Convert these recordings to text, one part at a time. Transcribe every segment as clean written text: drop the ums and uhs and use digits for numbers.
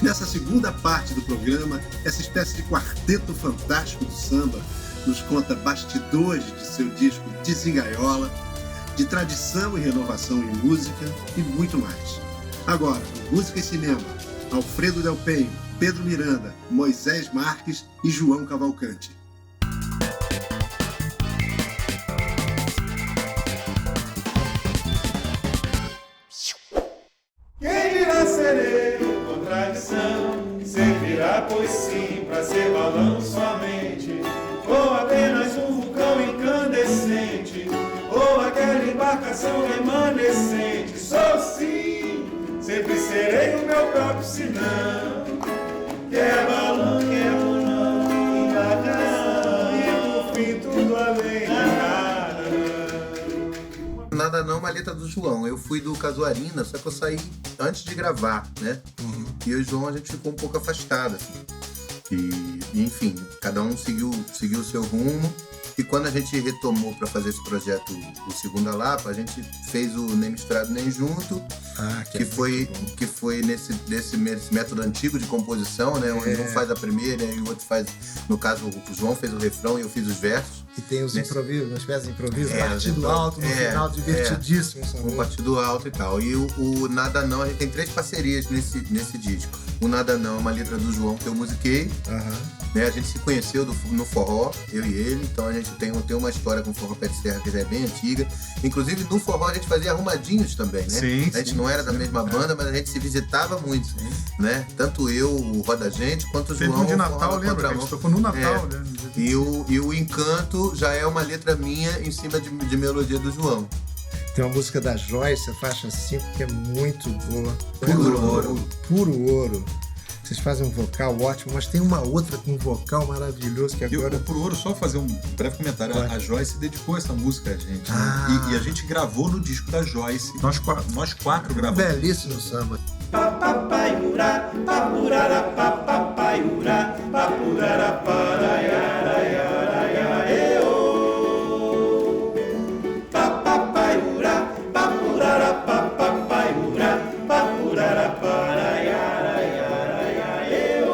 Nessa segunda parte do programa, essa espécie de quarteto fantástico do samba nos conta bastidores de seu disco Desengaiola, de tradição e renovação em música e muito mais. Agora, música e cinema, Alfredo Del Penho, Pedro Miranda, Moisés Marques e João Cavalcante. Quem dirá sereno com tradição, servirá pois sim pra ser balão somente, ou apenas um vulcão incandescente, ou aquela embarcação remanescente. Sou sim, sempre serei o meu próprio sinão, que é balão, que é balão, embarcação, e por fim tudo além de nada. Nada não, uma letra do João. Eu fui do Casuarina, só que eu saí antes de gravar, né? E eu e o João, a gente ficou um pouco afastado, assim. E enfim, cada um seguiu o seu rumo. E quando a gente retomou para fazer esse projeto, o Segunda Lapa, a gente fez o Nem Misturado Nem Junto, que foi nesse método antigo de composição, né? Onde um faz a primeira e o outro faz, no caso, o João fez o refrão e eu fiz os versos. E tem os improvisos, uma espécie de improviso, partido alto no final, divertidíssimo. Um partido alto e tal. E o Nada Não, a gente tem 3 parcerias nesse disco. O Nada Não é uma letra do João que eu musiquei. Né? A gente se conheceu no forró, eu e ele, então a gente tem uma história com o Forró Pé de Serra que já é bem antiga. Inclusive no forró a gente fazia arrumadinhos também, né? Sim, a gente não era da mesma banda, mas a gente se visitava muito, né? Tanto eu, o Roda Gente, quanto o João. Teve um de Natal, lembra? A gente tocou no Natal, né? E o Encanto já é uma letra minha em cima de melodia do João. Tem uma música da Joyce, a faixa 5, que é muito boa. Puro Ouro. Puro Ouro. Vocês fazem um vocal ótimo, mas tem uma outra com um vocal maravilhoso que agora... Por Ouro, só fazer um breve comentário. A Joyce dedicou essa música a gente. Né? E a gente gravou no disco da Joyce. Nós quatro gravamos. Belíssimo samba. Papapaiura, papurara, papapaiura, papurara, paraiara, eu. Papapaiura, papurara, papapaiura, papurara, paraiara, eu.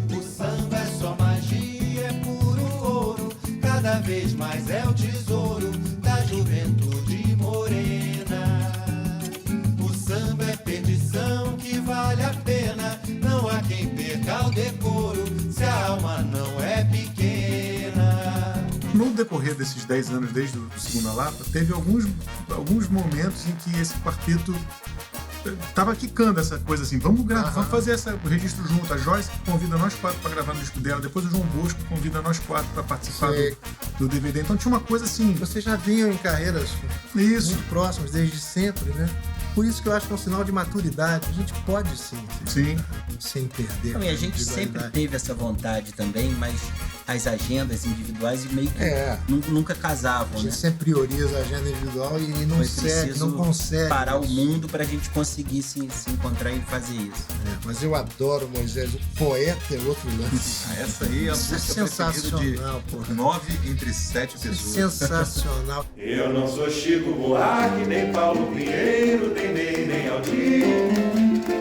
O samba é só magia, é puro ouro, cada vez mais é o tesouro da juventude morena. Samba é perdição que vale a pena, não há quem perca o decoro, se a alma não é pequena. No decorrer desses 10 anos, desde o Segunda Lapa, teve alguns momentos em que esse quarteto tava quicando essa coisa assim, vamos gravar, vamos fazer o registro junto. A Joyce convida nós 4 para gravar no disco dela, depois o João Bosco convida nós 4 para participar do DVD. Então tinha uma coisa assim... Vocês já vinham em carreiras muito próximas, desde sempre, né? Por isso que eu acho que é um sinal de maturidade. A gente pode sim. Sem perder. Não, e a gente sempre teve essa vontade também, mas as agendas individuais meio que nunca casavam. A gente sempre prioriza a agenda individual e não consegue. Parar o mundo pra gente conseguir se encontrar e fazer isso. Mas eu adoro Moisés, o poeta é outro lance. Essa aí é a música sensacional, de 9 entre 7 pessoas. Sensacional. Eu não sou Chico Buarque, nem Paulo Pinheiro, nem Aldir,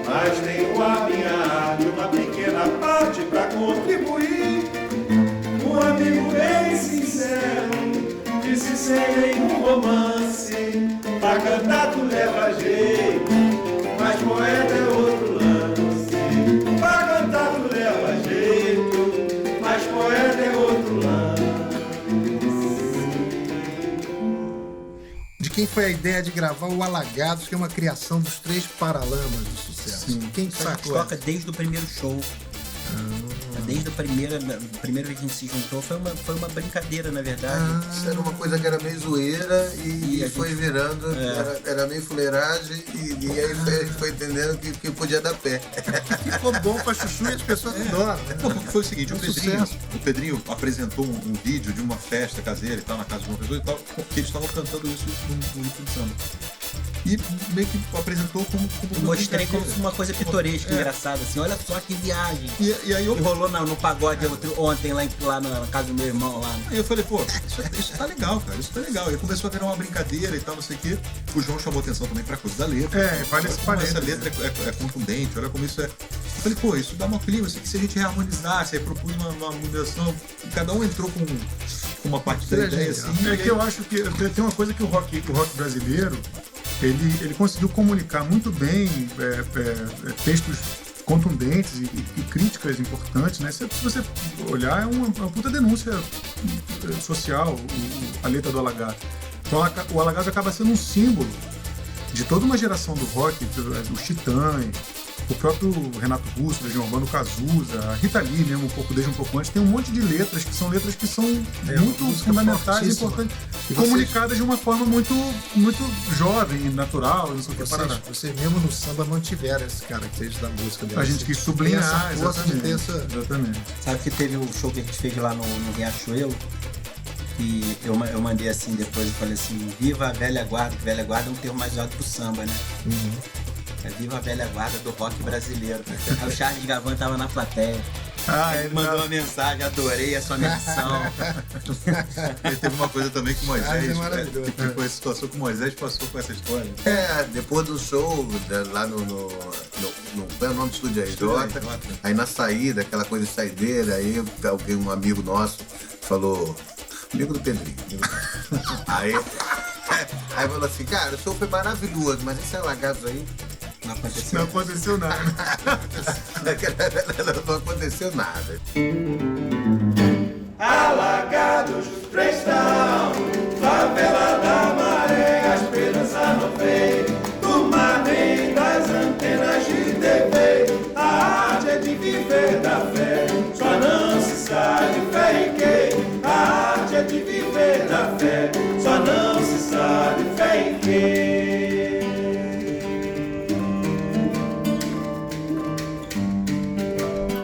mas tenho a minha arte, uma pequena parte pra contribuir. Um amigo bem sincero, que se segue em um romance, pra cantar tu leva jeito, mas poeta é outro lance. Pra cantar tu leva jeito, mas poeta é outro lance. De quem foi a ideia de gravar o Alagados, que é uma criação dos 3 Paralamas do sucesso? Sim. Quem sacou? A gente toca desde o primeiro show. Desde a primeira vez que a gente se juntou foi uma brincadeira, na verdade. Isso era uma coisa que era meio zoeira e foi virando, era meio fuleiragem e aí a gente foi entendendo que podia dar pé. Ficou bom pra chuchu e as pessoas adoram. Né? Porque foi o seguinte, o Pedrinho apresentou um vídeo de uma festa caseira e tal, na casa de uma pessoa e tal, que eles estavam cantando isso no Ritmo de Samba. e meio que apresentou como mostrei como uma coisa pitoresca, engraçada, assim, olha só que viagem. E aí E rolou no pagode ontem lá na casa do meu irmão lá. Aí eu falei, pô, isso tá legal, cara, isso tá legal. E começou a virar uma brincadeira e tal, não sei o quê. O João chamou atenção também pra coisa da letra. Essa letra é contundente, olha como isso é. Eu falei, pô, isso dá uma clima, isso aqui se a gente reharmonizasse, aí propus uma mudação, e cada um entrou com uma parte da ideia, assim. É que eu acho que tem uma coisa que o rock brasileiro, ele conseguiu comunicar muito bem textos contundentes e críticas importantes, né? Se você olhar, é uma puta denúncia social, a letra do Alagato. Então o Alagato acaba sendo um símbolo de toda uma geração do rock, os Titãs, o próprio Renato Russo, Legião Urbana, o Cazuza, a Rita Lee mesmo, desde um pouco antes, tem um monte de letras que são muito fundamentais e importantes, comunicadas de uma forma muito, muito jovem e natural, não sei o que parar. Vocês mesmo no samba mantiveram esse característica da música dela. A gente quis sublinhar essa força de ter essa... Exatamente. Sabe que teve o show que a gente fez lá no Riachuelo? E eu mandei assim depois, eu falei assim, viva a velha guarda, que velha guarda é um termo mais usado pro samba, né? É viva a velha guarda do rock brasileiro. Aí o Charles Gavan tava na plateia. Ele mandou uma mensagem, adorei a sua menção. Ele teve uma coisa também que o Moisés, que foi a situação que o Moisés passou com essa história. Depois do show, lá no qual é o nome do estúdio aí? Jota. Aí na saída, aquela coisa de saideira, aí um amigo nosso falou, amigo do Pedrinho. Aí falou assim, cara, o show foi maravilhoso, mas esse Alagados aí não aconteceu nada. Não aconteceu nada. Alagados prestão, favela da maré, a esperança não veio, do mar nem das antenas de TV. A arte é de viver da fé, só não se sabe fé em quem. A arte é de viver da fé, só não se sabe fé em quem.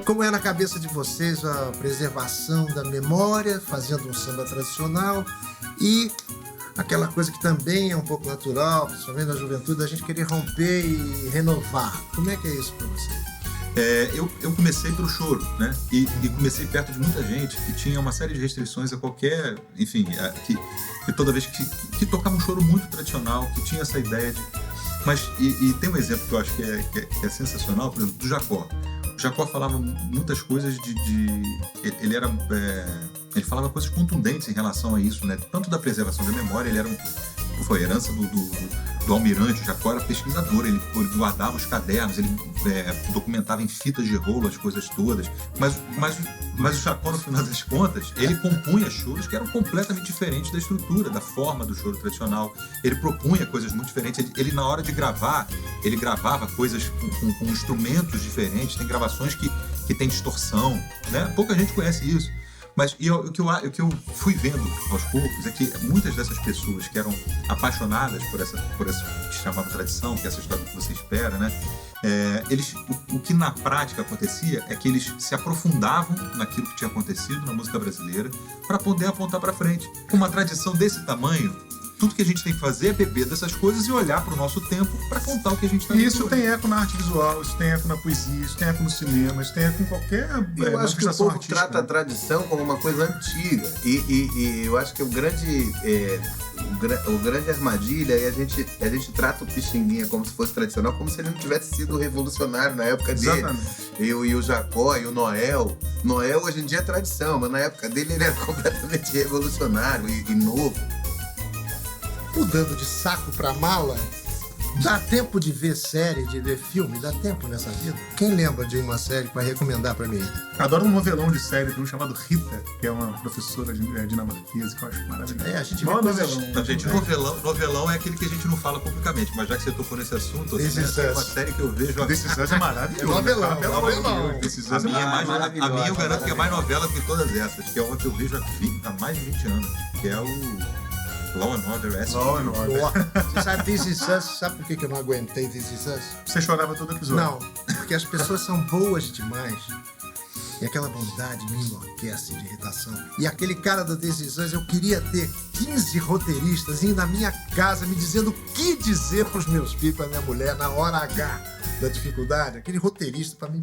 Como é na cabeça de vocês a preservação da memória, fazendo um samba tradicional e aquela coisa que também é um pouco natural, principalmente na juventude, a gente querer romper e renovar? Como é que é isso para vocês? Eu comecei pelo choro, né? E comecei perto de muita gente que tinha uma série de restrições a qualquer... Enfim, que toda vez que tocava um choro muito tradicional, que tinha essa ideia de... Mas, e tem um exemplo que eu acho que é sensacional, por exemplo, do Jacó. O Jacó falava muitas coisas ele falava coisas contundentes em relação a isso, né? Tanto da preservação da memória, ele era foi herança do almirante. O Jacó era pesquisador, ele guardava os cadernos, ele documentava em fitas de rolo as coisas todas, mas o Jacó, no final das contas, ele compunha choros que eram completamente diferentes da estrutura, da forma do choro tradicional. Ele propunha coisas muito diferentes. Ele na hora de gravar, ele gravava coisas com instrumentos diferentes. Tem gravações que tem distorção, né? Pouca gente conhece isso. Mas o que eu fui vendo aos poucos é que muitas dessas pessoas que eram apaixonadas por essa que chamava tradição, que é essa história que você espera, né? O que na prática acontecia é que eles se aprofundavam naquilo que tinha acontecido na música brasileira para poder apontar para frente. Com uma tradição desse tamanho, tudo que a gente tem que fazer é beber dessas coisas e olhar para o nosso tempo para contar o que a gente está vendo. E isso tem eco na arte visual, isso tem eco na poesia, isso tem eco no cinema, isso tem eco em qualquer Eu acho que o povo artística. trata a tradição como uma coisa antiga. E eu acho que o grande armadilha é a gente trata o Pixinguinha como se fosse tradicional, como se ele não tivesse sido revolucionário na época dele. Exatamente. E o Jacó e o Noel. Noel hoje em dia é tradição, mas na época dele ele era completamente revolucionário e novo. Mudando de saco pra mala, dá tempo de ver série, de ver filme? Dá tempo nessa vida? Quem lembra de uma série para recomendar pra mim? Adoro um novelão de série de um chamado Rita, que é uma professora dinamarquesa, que eu acho maravilhoso. A gente Mó vê coisas... novelão. Gente, novelão é aquele que a gente não fala publicamente, mas já que você tocou nesse assunto, é uma série que eu vejo... This Is Us é maravilhoso. É novelão, cara, pelo amor de Deus. This Is Us é maravilhoso. A minha eu garanto que é mais novela do que todas essas, que é uma que eu vejo há mais de 20 anos, que é o Law and Order SVU. Law and Order. Você sabe This Is Us? Sabe por que eu não aguentei This Is Us? Você chorava todo episódio. Não, porque as pessoas são boas demais. E aquela bondade me enlouquece de irritação. E aquele cara da Decisões, eu queria ter 15 roteiristas indo na minha casa me dizendo o que dizer pros meus filhos, pra minha mulher, na hora H da dificuldade. Aquele roteirista, pra mim,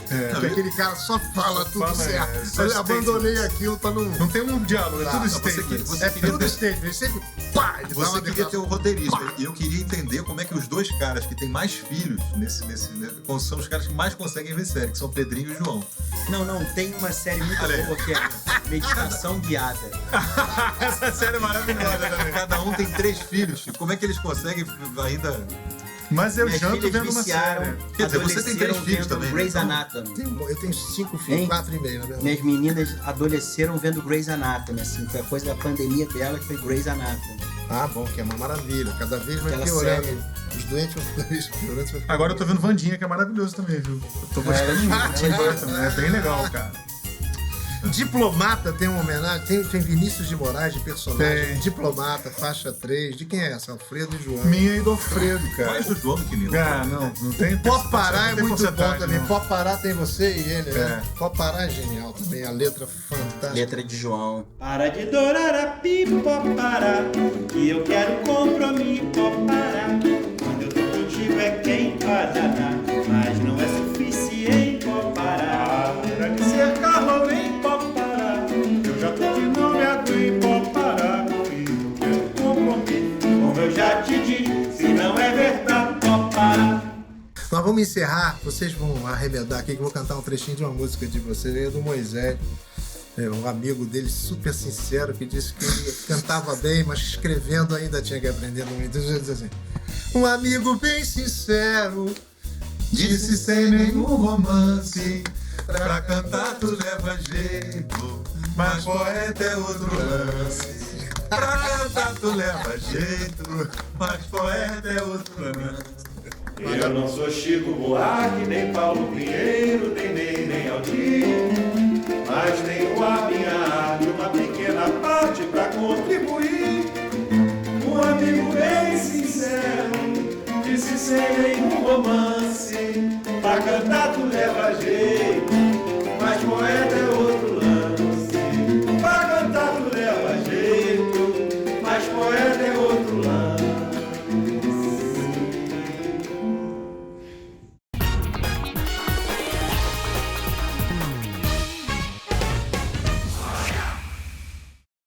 que aquele cara só fala tudo certo. Eu abandonei aquilo pra não... Não tem um diálogo, é tudo statement. Você queria tudo ter- statement. Ele sempre... Pá, ele dá Você uma queria ter declaração. o roteirista. E eu queria entender como é que os dois caras que têm mais filhos são os caras que mais conseguem ver série, que são o Pedrinho e o João. Não, tem uma série muito Olha aí. boa que é Meditação Guiada. Essa série é maravilhosa também. Cada um tem 3 filhos. Como é que eles conseguem ainda... Mas eu Minhas janto filhas vendo uma viciaram, série. Quer dizer, você tem 3 adolesceram filhos vendo também, né? Grey's Então- Anatomy. Eu tenho 5 filhos, Hein? 4,5, na verdade. Minhas meninas adolesceram vendo Grey's Anatomy, assim, foi a coisa da pandemia dela que foi Grey's Anatomy. Ah, bom, que é uma maravilha. Cada vez vai Aquela piorando. série. Os doentes vão cada vez piorando. Agora eu tô vendo Vandinha, que é maravilhoso também, viu? Eu tô gostando muito. É bem legal, cara. Diplomata tem uma homenagem, tem Vinícius de Moraes de personagem. Tem. Diplomata, faixa 3. De quem é essa? Alfredo e João. Minha e do Alfredo, cara. Mais do João do que meu. Ah, não tem. Pode Parar é não tem muito bom porcentagem, também. não. Pode Parar tem você e ele, né? É. Pode Parar é genial também. A letra fantástica. Letra de João. Para de dorar a pipa, parar, que eu quero compromisso, parar. Quando eu tô contigo é quem parará, mas não é suficiente, parar. Para de ser carrolim, parar, eu já tô de nome aguim, parar. E eu quero compromisso, como eu já te disse, se não é verdade, parar. Nós vamos encerrar. Vocês vão arremedar aqui que eu vou cantar um trechinho de uma música de vocês. É do Moisés. É um amigo dele super sincero que disse que ele cantava bem, mas escrevendo ainda tinha que aprender muito. Então, diz assim: um amigo bem sincero Disse sem nenhum romance, pra cantar tu leva jeito, mas poeta é outro lance. Pra cantar tu leva jeito, mas poeta é outro lance. Eu não sou Chico Buarque, nem Paulo Pinheiro, nem Aldir, mas tenho a minha arte, uma pequena parte pra contribuir. Um amigo bem sincero, disse sem nenhum romance, pra cantar tu leva jeito,